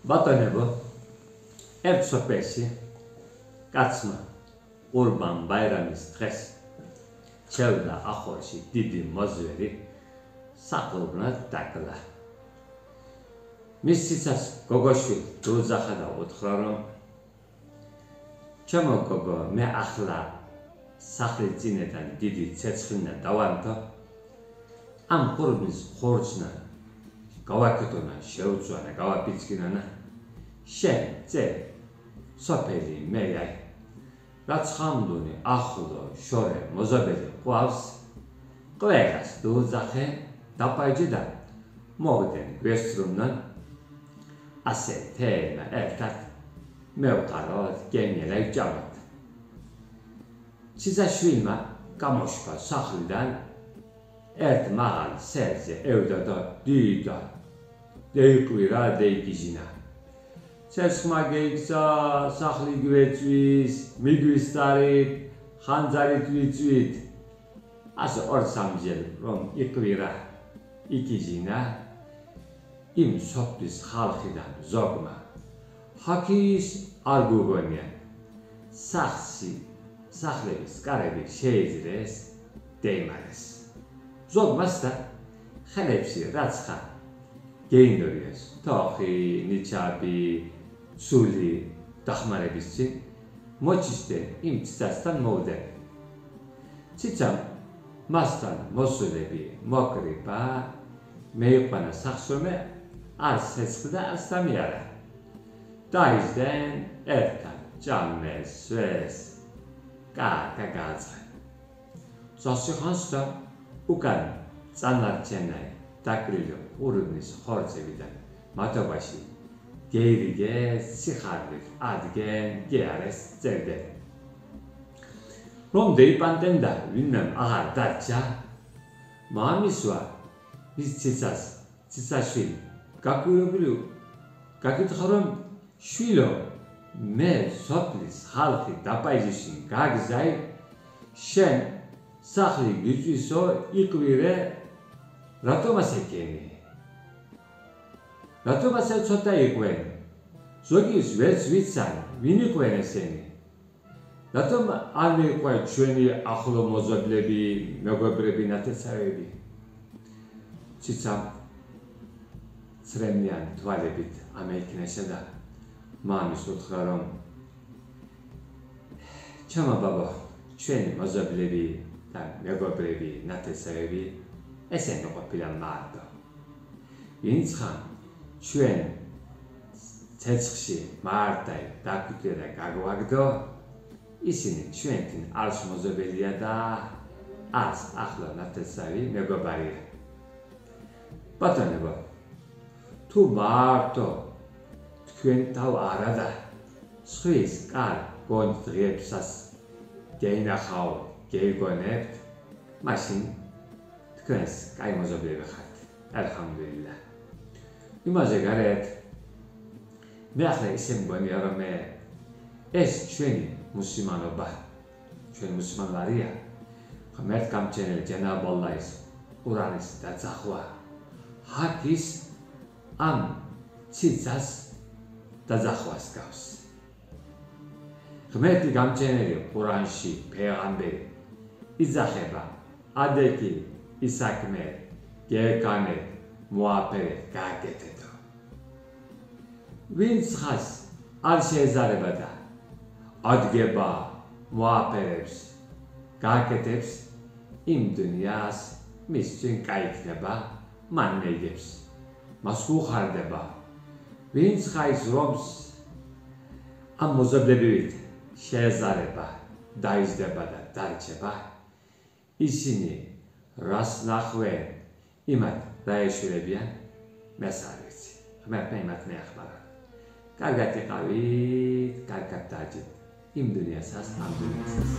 ბატონებო, ერთ სოფელში კაცმა ყურბან ბაირამის დღეს ჩევდა ახალში დიდი მოძვერი საყრდნად დაკლა. მის ციცას გოგოშვილი დოძახა და უთხრა, რომ ჩემო გოგო, მე ახლა სახლის წინიდან დიდი ცეცხლნა დავანთო, ამ ყურბის ხორცნა გავაკეთონა, შევწვანა, გავაპიჩკინანა, შენ წე სოფელი მე აი, რაც ხამდუნი ახლო შორე მოზაბელი ყავს, ყველას დოძახე დაპაიჯე და მოვდენ გვესწრუნან, ასე თენა ერთად მევყაროთ გემილა იჭამოთ. ციცაშვილმა გამოშვა სახლიდან ერთ მაღალ სერზე ევდა და დიდა დეიყვირა დეიგიჟინა. ცეცხლმა გეიქცა, სახლი გვეწვის, მიგვისწარით, ხანძარით ვიწვით. ასე ორ-სამჯერ რომ იყვირა, იგიჟინა, იმ სოფლის ხალხიდან ზოგმა ჰაქის არ გუგონია, სახლების კარები შეიძრეს, დეიმარეს. ზოგმას და ხელებში რაცხა გეინდორიეს, თოხი, ნიჩაბი, სული დახმარების წინ მოჩისდნენ იმ ციცასთან მოვდნენ. ციცამ მასთან მოსულები მოკრიბა, მეიყვანა სახსრომე, არ ცეცხლი და არ სამიარა. დაიძდნენ ერთად ჭამეს, სვეს, კაკა გააწყენ. სასიხანს და უკან წანარჩენაი დაკრილი ყურბის ხორცებიდან მათობაში გეირიგეს, სიხარბით ადგენ, გეარეს წერდნენ. რომ დეიპანდნენ და ვინმემ აღარ დარჩა, მამისვა მის ციცაშვილი გაკვირვებული გაკითხა, რომ შვილო, მე სოფლის ხალხი დაპაიჟიში გაგზაი, შენ სახლი გიწვისო, იყვირე, რატომ ასე გენი? რატომ ასე ცოტა იყვენ? ზოგის ვერც ვიცან, ვინ იყვენ ესენი? რატომ არ მიყვენ ჩვენი ახლო მოზობლები, მეგობრები, ნათესავები? ციცამ ცრემლიან თვალებით ამეიქნესა და მამის უთხრა, რომ ჩემო ბაბო, ჩვენი მოზობლები და მეგობრები, ნათესავები ესენი ყოფილან მარტო. ვინც ხან ჩვენ ცეცხლში მარტაი დაგვიდგე და გაგვაგდო, ისინი ჩვენთინ არც მოზობელია და არც ახლო ნათესავი მეგობარია. ბატონებო, თუ მარტო თქვენ თავ არა და სხვის კარ გონით დღეებსაც გეინახავთ, გეიგონებთ, მაშინ თქვენს კაი მოზობლები ხართ. ალჰამდულილა. იმაზე გარეთ, მე ახლა ისე მგონია, რომ ეს ჩვენი მუსლიმანობა, ჩვენი მუსლიმანვარია, ღმერთ გამჩენელი ჯანაბ-ალლაჰის ყურანის დაძახვა, ჰაქის ამ ციცას დაძახვას გავს. ღმერთი გამჩენელი ყურანში პეღამბერი იძახება, ადეკი ისაქმე, გეკანე, მოაფერეთ, გააკეთეთო. ვინც ხას არ შეეზარება და ადგება, მოაფერებს, გააკეთებს, იმ დუნიას მისწინ კაიქნება, მან მეიგებს, მას უხარდება. ვინც ხაის რომს ამ მოზობლებივით შეეზარება, დაიზრდება და დარჩება, ისინი რას ნახვენ, იმათ დაეშურებიან, მეც არ ვიცი. ღმერთმა იმათ მეახმარა. კარგად იყავით, კარგად დაჯით, იმ დუნიასაც, ამ დუნიასაც.